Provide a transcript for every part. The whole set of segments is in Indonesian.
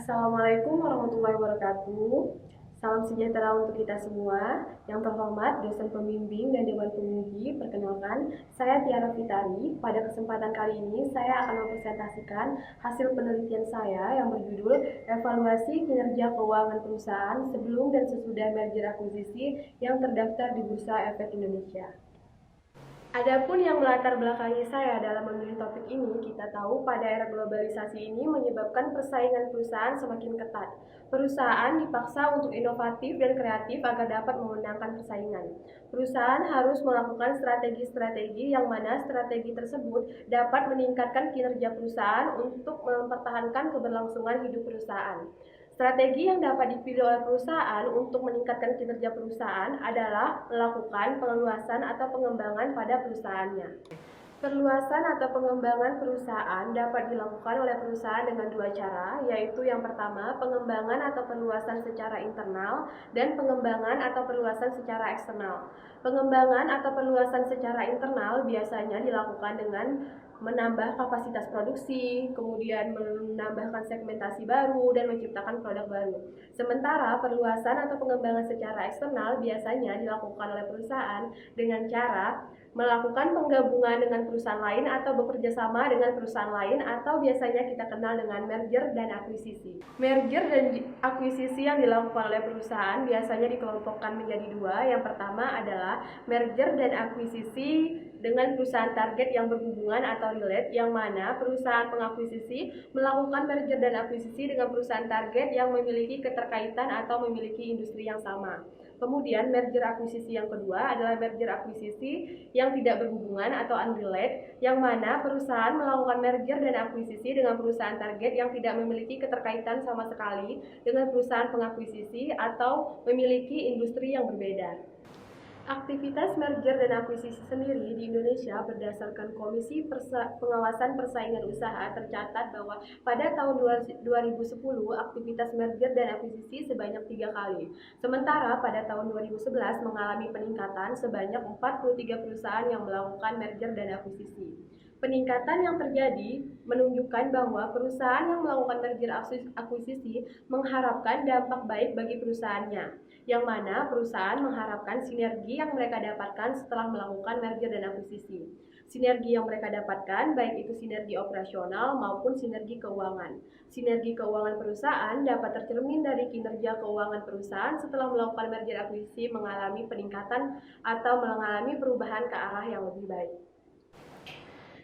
Assalamualaikum warahmatullahi wabarakatuh. Salam sejahtera untuk kita semua. Yang terhormat dosen pembimbing dan dewan penguji, perkenalkan, saya Tiara Fitari. Pada kesempatan kali ini, saya akan mempresentasikan hasil penelitian saya yang berjudul Evaluasi Kinerja Keuangan Perusahaan Sebelum dan Sesudah Merger Akuisisi yang terdaftar di Bursa Efek Indonesia. Adapun yang melatar belakangi saya dalam memilih topik ini, kita tahu pada era globalisasi ini menyebabkan persaingan perusahaan semakin ketat. Perusahaan dipaksa untuk inovatif dan kreatif agar dapat memenangkan persaingan. Perusahaan harus melakukan strategi-strategi yang mana strategi tersebut dapat meningkatkan kinerja perusahaan untuk mempertahankan keberlangsungan hidup perusahaan. Strategi yang dapat dipilih oleh perusahaan untuk meningkatkan kinerja perusahaan adalah melakukan perluasan atau pengembangan pada perusahaannya. Perluasan atau pengembangan perusahaan dapat dilakukan oleh perusahaan dengan dua cara, yaitu yang pertama, pengembangan atau perluasan secara internal dan pengembangan atau perluasan secara eksternal. Pengembangan atau perluasan secara internal biasanya dilakukan dengan menambah kapasitas produksi, kemudian menambahkan segmentasi baru, dan menciptakan produk baru. Sementara perluasan atau pengembangan secara eksternal biasanya dilakukan oleh perusahaan dengan cara melakukan penggabungan dengan perusahaan lain atau bekerja sama dengan perusahaan lain, atau biasanya kita kenal dengan merger dan akuisisi. Merger dan akuisisi yang dilakukan oleh perusahaan biasanya dikelompokkan menjadi dua. Yang pertama adalah merger dan akuisisi dengan perusahaan target yang berhubungan atau relate, yang mana perusahaan pengakuisisi melakukan merger dan akuisisi dengan perusahaan target yang memiliki keterkaitan atau memiliki industri yang sama. Kemudian merger akuisisi yang kedua adalah merger akuisisi yang tidak berhubungan atau unrelated, yang mana perusahaan melakukan merger dan akuisisi dengan perusahaan target yang tidak memiliki keterkaitan sama sekali dengan perusahaan pengakuisisi atau memiliki industri yang berbeda. Aktivitas merger dan akuisisi sendiri di Indonesia berdasarkan Komisi Pengawasan Persaingan Usaha tercatat bahwa pada tahun 2010 aktivitas merger dan akuisisi sebanyak 3 kali. Sementara pada tahun 2011 mengalami peningkatan sebanyak 43 perusahaan yang melakukan merger dan akuisisi. Peningkatan yang terjadi menunjukkan bahwa perusahaan yang melakukan merger akuisisi mengharapkan dampak baik bagi perusahaannya, yang mana perusahaan mengharapkan sinergi yang mereka dapatkan setelah melakukan merger dan akuisisi. Sinergi yang mereka dapatkan baik itu sinergi operasional maupun sinergi keuangan. Sinergi keuangan perusahaan dapat tercermin dari kinerja keuangan perusahaan setelah melakukan merger akuisisi mengalami peningkatan atau mengalami perubahan ke arah yang lebih baik.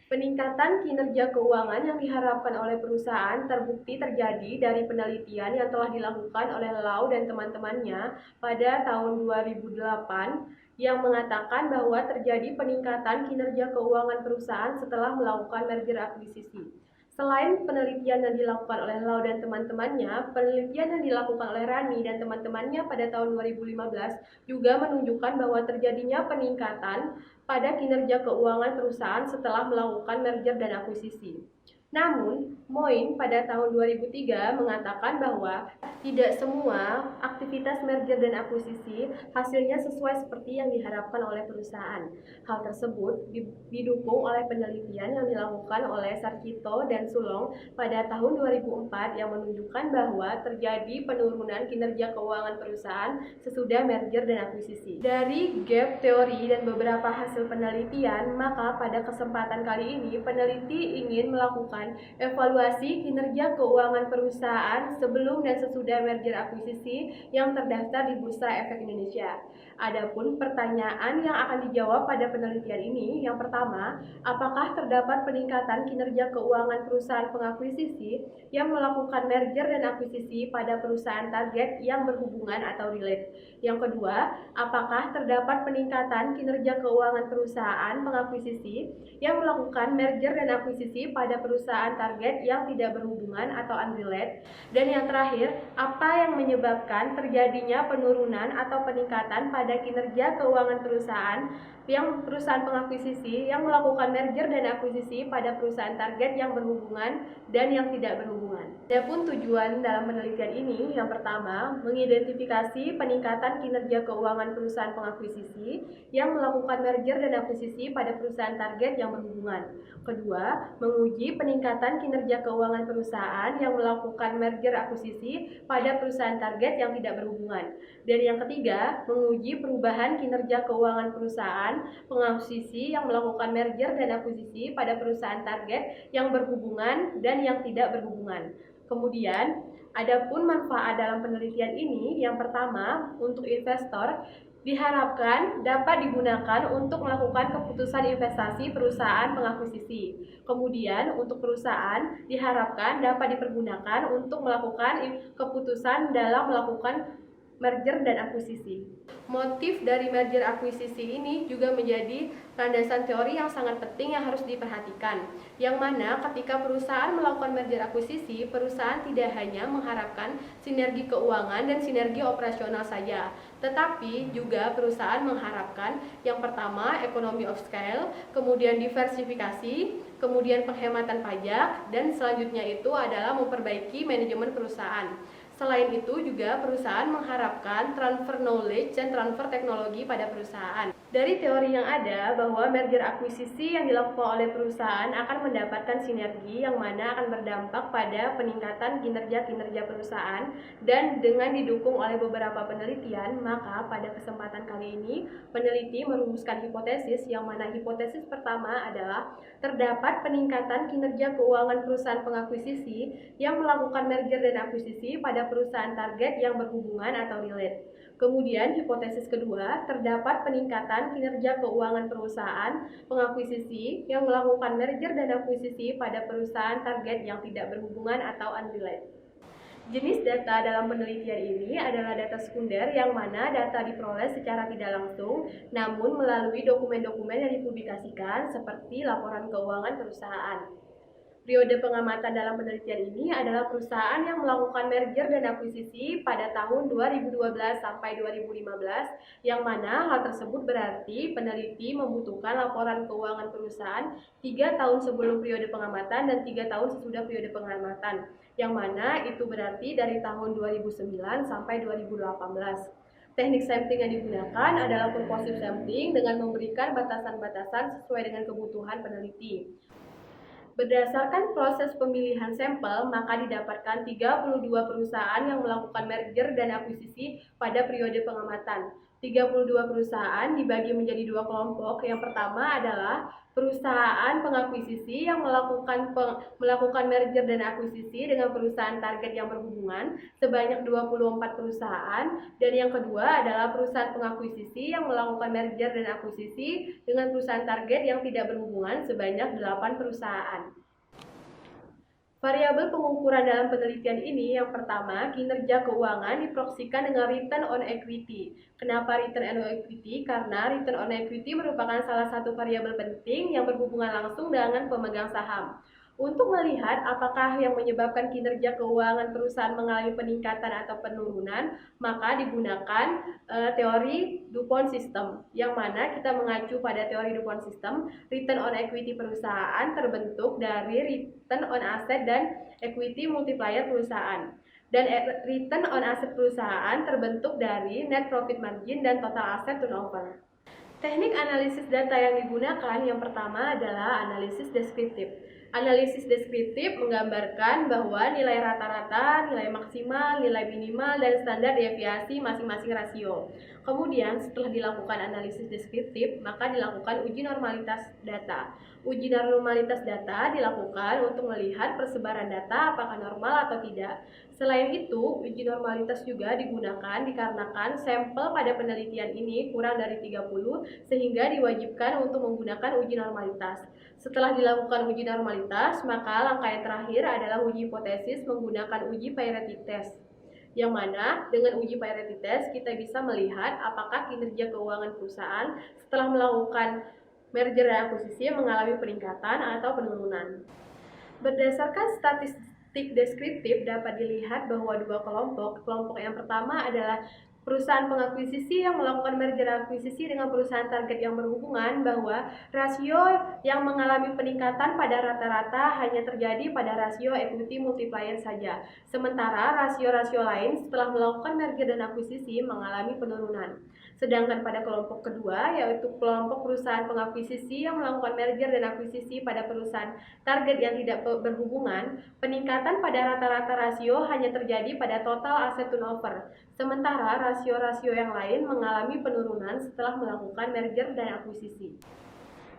Peningkatan kinerja keuangan yang diharapkan oleh perusahaan terbukti terjadi dari penelitian yang telah dilakukan oleh Lau dan teman-temannya pada tahun 2008 yang mengatakan bahwa terjadi peningkatan kinerja keuangan perusahaan setelah melakukan merger akuisisi. Selain penelitian yang dilakukan oleh Lau dan teman-temannya, penelitian yang dilakukan oleh Rani dan teman-temannya pada tahun 2015 juga menunjukkan bahwa terjadinya peningkatan pada kinerja keuangan perusahaan setelah melakukan merger dan akuisisi. Namun, Moin pada tahun 2003 mengatakan bahwa tidak semua aktivitas merger dan akuisisi hasilnya sesuai seperti yang diharapkan oleh perusahaan. Hal tersebut didukung oleh penelitian yang dilakukan oleh Sarjito dan Sulong pada tahun 2004 yang menunjukkan bahwa terjadi penurunan kinerja keuangan perusahaan sesudah merger dan akuisisi. Dari gap teori dan beberapa hasil penelitian, maka pada kesempatan kali ini peneliti ingin melakukan evaluasi kinerja keuangan perusahaan sebelum dan sesudah merger akuisisi yang terdaftar di Bursa Efek Indonesia. Adapun pertanyaan yang akan dijawab pada penelitian ini, yang pertama, apakah terdapat peningkatan kinerja keuangan perusahaan pengakuisisi yang melakukan merger dan akuisisi pada perusahaan target yang berhubungan atau relate? Yang kedua, apakah terdapat peningkatan kinerja keuangan perusahaan pengakuisisi yang melakukan merger dan akuisisi pada perusahaan target yang tidak berhubungan atau unrelated? Dan yang terakhir, apa yang menyebabkan terjadinya penurunan atau peningkatan pada kinerja keuangan perusahaan pengakuisisi yang melakukan merger dan akuisisi pada perusahaan target yang berhubungan dan yang tidak berhubungan. Adapun tujuan dalam penelitian ini, yang pertama, mengidentifikasi peningkatan kinerja keuangan perusahaan pengakuisisi yang melakukan merger dan akuisisi pada perusahaan target yang berhubungan. Kedua, menguji peningkatan peningkatan kinerja keuangan perusahaan yang melakukan merger akuisisi pada perusahaan target yang tidak berhubungan. Dan yang ketiga, menguji perubahan kinerja keuangan perusahaan pengakuisisi yang melakukan merger dan akuisisi pada perusahaan target yang berhubungan dan yang tidak berhubungan. Kemudian, adapun manfaat dalam penelitian ini, yang pertama, untuk investor diharapkan dapat digunakan untuk melakukan keputusan investasi perusahaan pengakuisisi. Kemudian, untuk perusahaan diharapkan dapat dipergunakan untuk melakukan keputusan dalam melakukan merger dan akuisisi. Motif dari merger akuisisi ini juga menjadi landasan teori yang sangat penting yang harus diperhatikan, yang mana ketika perusahaan melakukan merger akuisisi, perusahaan tidak hanya mengharapkan sinergi keuangan dan sinergi operasional saja, tetapi juga perusahaan mengharapkan yang pertama economy of scale, kemudian diversifikasi, kemudian penghematan pajak, dan selanjutnya itu adalah memperbaiki manajemen perusahaan. Selain itu juga perusahaan mengharapkan transfer knowledge dan transfer teknologi pada perusahaan. Dari teori yang ada bahwa merger akuisisi yang dilakukan oleh perusahaan akan mendapatkan sinergi yang mana akan berdampak pada peningkatan kinerja perusahaan, dan dengan didukung oleh beberapa penelitian, maka pada kesempatan kali ini peneliti merumuskan hipotesis yang mana hipotesis pertama adalah terdapat peningkatan kinerja keuangan perusahaan pengakuisisi yang melakukan merger dan akuisisi pada perusahaan target yang berhubungan atau relate. Kemudian hipotesis kedua, terdapat peningkatan kinerja keuangan perusahaan pengakuisisi yang melakukan merger dan akuisisi pada perusahaan target yang tidak berhubungan atau unrelated. Jenis data dalam penelitian ini adalah data sekunder yang mana data diperoleh secara tidak langsung, namun melalui dokumen-dokumen yang dipublikasikan seperti laporan keuangan perusahaan. Periode pengamatan dalam penelitian ini adalah perusahaan yang melakukan merger dan akuisisi pada tahun 2012 sampai 2015, yang mana hal tersebut berarti peneliti membutuhkan laporan keuangan perusahaan 3 tahun sebelum periode pengamatan dan 3 tahun sesudah periode pengamatan, yang mana itu berarti dari tahun 2009 sampai 2018. Teknik sampling yang digunakan adalah purposive sampling dengan memberikan batasan-batasan sesuai dengan kebutuhan peneliti. Berdasarkan proses pemilihan sampel, maka didapatkan 32 perusahaan yang melakukan merger dan akuisisi pada periode pengamatan. 32 perusahaan dibagi menjadi dua kelompok. Yang pertama adalah perusahaan pengakuisisi yang melakukan merger dan akuisisi dengan perusahaan target yang berhubungan sebanyak 24 perusahaan, dan yang kedua adalah perusahaan pengakuisisi yang melakukan merger dan akuisisi dengan perusahaan target yang tidak berhubungan sebanyak 8 perusahaan. Variabel pengukuran dalam penelitian ini, yang pertama, kinerja keuangan diproyeksikan dengan return on equity. Kenapa return on equity? Karena return on equity merupakan salah satu variabel penting yang berhubungan langsung dengan pemegang saham. Untuk melihat apakah yang menyebabkan kinerja keuangan perusahaan mengalami peningkatan atau penurunan, maka digunakan teori DuPont System, yang mana kita mengacu pada teori DuPont System. Return on equity perusahaan terbentuk dari return on asset dan equity multiplier perusahaan. Dan return on asset perusahaan terbentuk dari net profit margin dan total asset turnover. Teknik analisis data yang digunakan yang pertama adalah analisis deskriptif. Analisis deskriptif menggambarkan bahwa nilai rata-rata, nilai maksimal, nilai minimal, dan standar deviasi masing-masing rasio. Kemudian setelah dilakukan analisis deskriptif, maka dilakukan uji normalitas data. Uji normalitas data dilakukan untuk melihat persebaran data apakah normal atau tidak. Selain itu, uji normalitas juga digunakan dikarenakan sampel pada penelitian ini kurang dari 30, sehingga diwajibkan untuk menggunakan uji normalitas. Setelah dilakukan uji normalitas, maka langkah yang terakhir adalah uji hipotesis menggunakan uji parity test, yang mana dengan uji parity test kita bisa melihat apakah kinerja keuangan perusahaan setelah melakukan merger dan akuisisi mengalami peningkatan atau penurunan. Berdasarkan statistik deskriptif dapat dilihat bahwa dua kelompok yang pertama adalah perusahaan pengakuisisi yang melakukan merger akuisisi dengan perusahaan target yang berhubungan bahwa rasio yang mengalami peningkatan pada rata-rata hanya terjadi pada rasio equity multiplier saja. Sementara rasio-rasio lain setelah melakukan merger dan akuisisi mengalami penurunan. Sedangkan pada kelompok kedua, yaitu kelompok perusahaan pengakuisisi yang melakukan merger dan akuisisi pada perusahaan target yang tidak berhubungan, peningkatan pada rata-rata rasio hanya terjadi pada total asset turnover. Sementara rasio-rasio yang lain mengalami penurunan setelah melakukan merger dan akuisisi.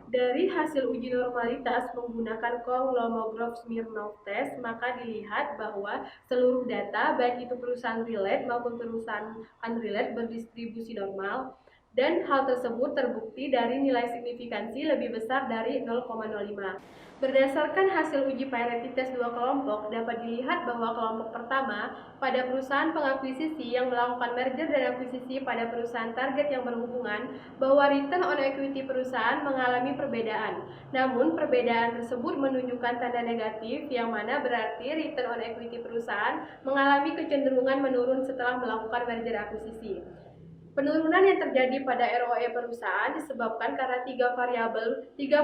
Dari hasil uji normalitas menggunakan Kolmogorov-Smirnov test, maka dilihat bahwa seluruh data, baik itu perusahaan relate maupun perusahaan unrelate, berdistribusi normal, dan hal tersebut terbukti dari nilai signifikansi lebih besar dari 0,05. Berdasarkan hasil uji parity test dua kelompok, dapat dilihat bahwa kelompok pertama pada perusahaan pengakuisisi yang melakukan merger dan akuisisi pada perusahaan target yang berhubungan, bahwa return on equity perusahaan mengalami perbedaan. Namun perbedaan tersebut menunjukkan tanda negatif, yang mana berarti return on equity perusahaan mengalami kecenderungan menurun setelah melakukan merger akuisisi. Penurunan yang terjadi pada ROE perusahaan disebabkan karena tiga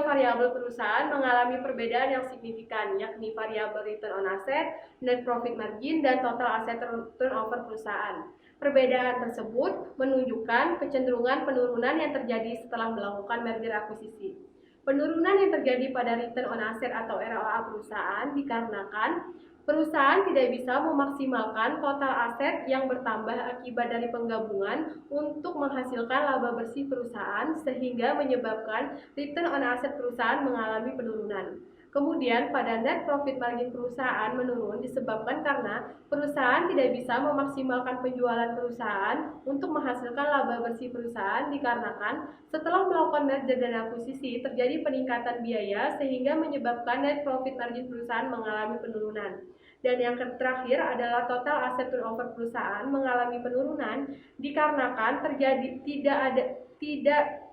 variabel perusahaan mengalami perbedaan yang signifikan, yakni variabel return on asset, net profit margin, dan total asset turnover perusahaan. Perbedaan tersebut menunjukkan kecenderungan penurunan yang terjadi setelah melakukan merger akuisisi. Penurunan yang terjadi pada return on asset atau ROA perusahaan dikarenakan perusahaan tidak bisa memaksimalkan total aset yang bertambah akibat dari penggabungan untuk menghasilkan laba bersih perusahaan, sehingga menyebabkan return on asset perusahaan mengalami penurunan. Kemudian pada net profit margin perusahaan menurun disebabkan karena perusahaan tidak bisa memaksimalkan penjualan perusahaan untuk menghasilkan laba bersih perusahaan, dikarenakan setelah melakukan merger dan akuisisi terjadi peningkatan biaya sehingga menyebabkan net profit margin perusahaan mengalami penurunan. Dan yang terakhir adalah total aset turnover perusahaan mengalami penurunan dikarenakan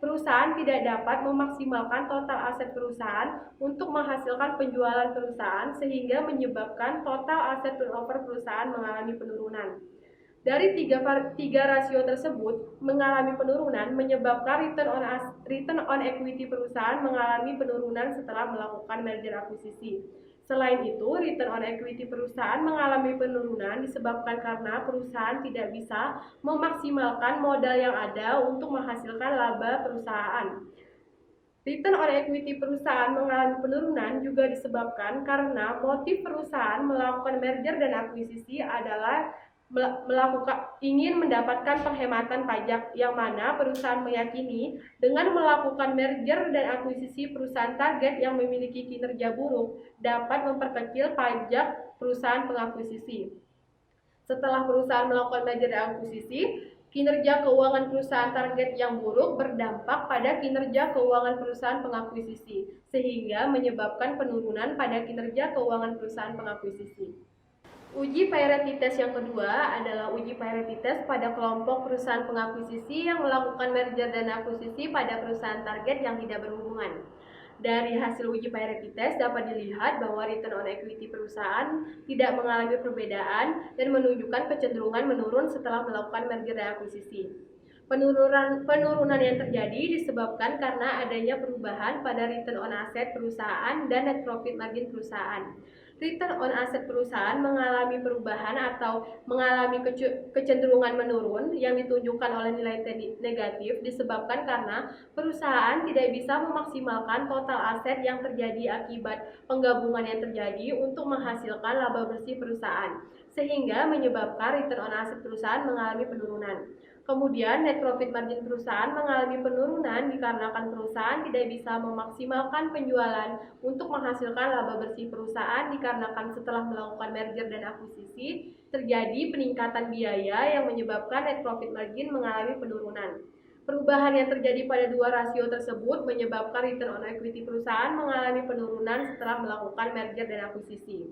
perusahaan tidak dapat memaksimalkan total aset perusahaan untuk menghasilkan penjualan perusahaan, sehingga menyebabkan total aset turnover perusahaan mengalami penurunan. Dari tiga rasio tersebut mengalami penurunan, menyebabkan return on equity perusahaan mengalami penurunan setelah melakukan merger akuisisi. Selain itu, return on equity perusahaan mengalami penurunan disebabkan karena perusahaan tidak bisa memaksimalkan modal yang ada untuk menghasilkan laba perusahaan. Return on equity perusahaan mengalami penurunan juga disebabkan karena motif perusahaan melakukan merger dan akuisisi adalah ingin mendapatkan penghematan pajak, yang mana perusahaan meyakini dengan melakukan merger dan akuisisi perusahaan target yang memiliki kinerja buruk dapat memperkecil pajak perusahaan pengakuisisi. Setelah perusahaan melakukan merger dan akuisisi, kinerja keuangan perusahaan target yang buruk berdampak pada kinerja keuangan perusahaan pengakuisisi, sehingga menyebabkan penurunan pada kinerja keuangan perusahaan pengakuisisi. Uji parity test yang kedua adalah uji parity test pada kelompok perusahaan pengakuisisi yang melakukan merger dan akuisisi pada perusahaan target yang tidak berhubungan. Dari hasil uji parity test dapat dilihat bahwa return on equity perusahaan tidak mengalami perbedaan dan menunjukkan kecenderungan menurun setelah melakukan merger dan akuisisi. Penurunan yang terjadi disebabkan karena adanya perubahan pada return on asset perusahaan dan net profit margin perusahaan. Return on asset perusahaan mengalami perubahan atau mengalami kecenderungan menurun yang ditunjukkan oleh nilai negatif disebabkan karena perusahaan tidak bisa memaksimalkan total aset yang terjadi akibat penggabungan yang terjadi untuk menghasilkan laba bersih perusahaan, sehingga menyebabkan return on asset perusahaan mengalami penurunan. Kemudian net profit margin perusahaan mengalami penurunan dikarenakan perusahaan tidak bisa memaksimalkan penjualan untuk menghasilkan laba bersih perusahaan, dikarenakan setelah melakukan merger dan akuisisi terjadi peningkatan biaya yang menyebabkan net profit margin mengalami penurunan. Perubahan yang terjadi pada dua rasio tersebut menyebabkan return on equity perusahaan mengalami penurunan setelah melakukan merger dan akuisisi.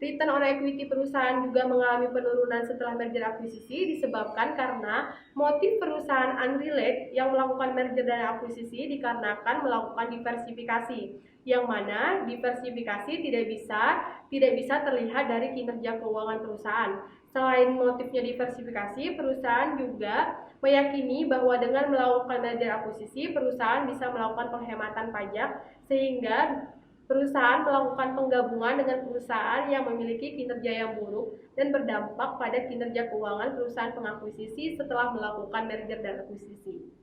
Return on equity perusahaan juga mengalami penurunan setelah merger akuisisi disebabkan karena motif perusahaan unrelate yang melakukan merger dan akuisisi dikarenakan melakukan diversifikasi yang mana diversifikasi tidak bisa terlihat dari kinerja keuangan perusahaan. Selain motifnya diversifikasi, perusahaan juga meyakini bahwa dengan melakukan merger akuisisi, perusahaan bisa melakukan penghematan pajak sehingga perusahaan melakukan penggabungan dengan perusahaan yang memiliki kinerja yang buruk dan berdampak pada kinerja keuangan perusahaan pengakuisisi setelah melakukan merger dan akuisisi.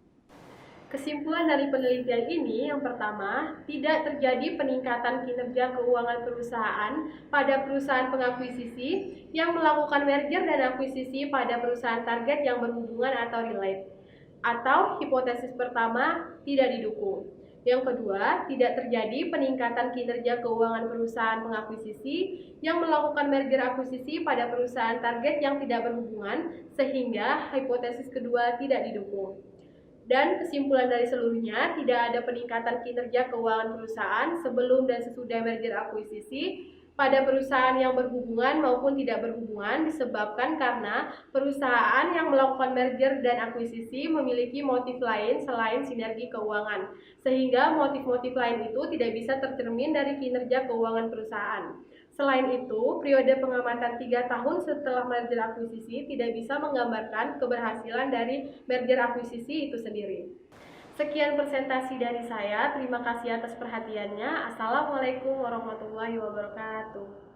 Kesimpulan dari penelitian ini, yang pertama, tidak terjadi peningkatan kinerja keuangan perusahaan pada perusahaan pengakuisisi yang melakukan merger dan akuisisi pada perusahaan target yang berhubungan atau relate. Atau hipotesis pertama tidak didukung. Yang kedua, tidak terjadi peningkatan kinerja keuangan perusahaan pengakuisisi yang melakukan merger akuisisi pada perusahaan target yang tidak berhubungan, sehingga hipotesis kedua tidak didukung. Dan kesimpulan dari seluruhnya, tidak ada peningkatan kinerja keuangan perusahaan sebelum dan sesudah merger akuisisi pada perusahaan yang berhubungan maupun tidak berhubungan disebabkan karena perusahaan yang melakukan merger dan akuisisi memiliki motif lain selain sinergi keuangan, sehingga motif-motif lain itu tidak bisa tercermin dari kinerja keuangan perusahaan. Selain itu, periode pengamatan 3 tahun setelah merger akuisisi tidak bisa menggambarkan keberhasilan dari merger akuisisi itu sendiri. Sekian presentasi dari saya. Terima kasih atas perhatiannya. Assalamualaikum warahmatullahi wabarakatuh.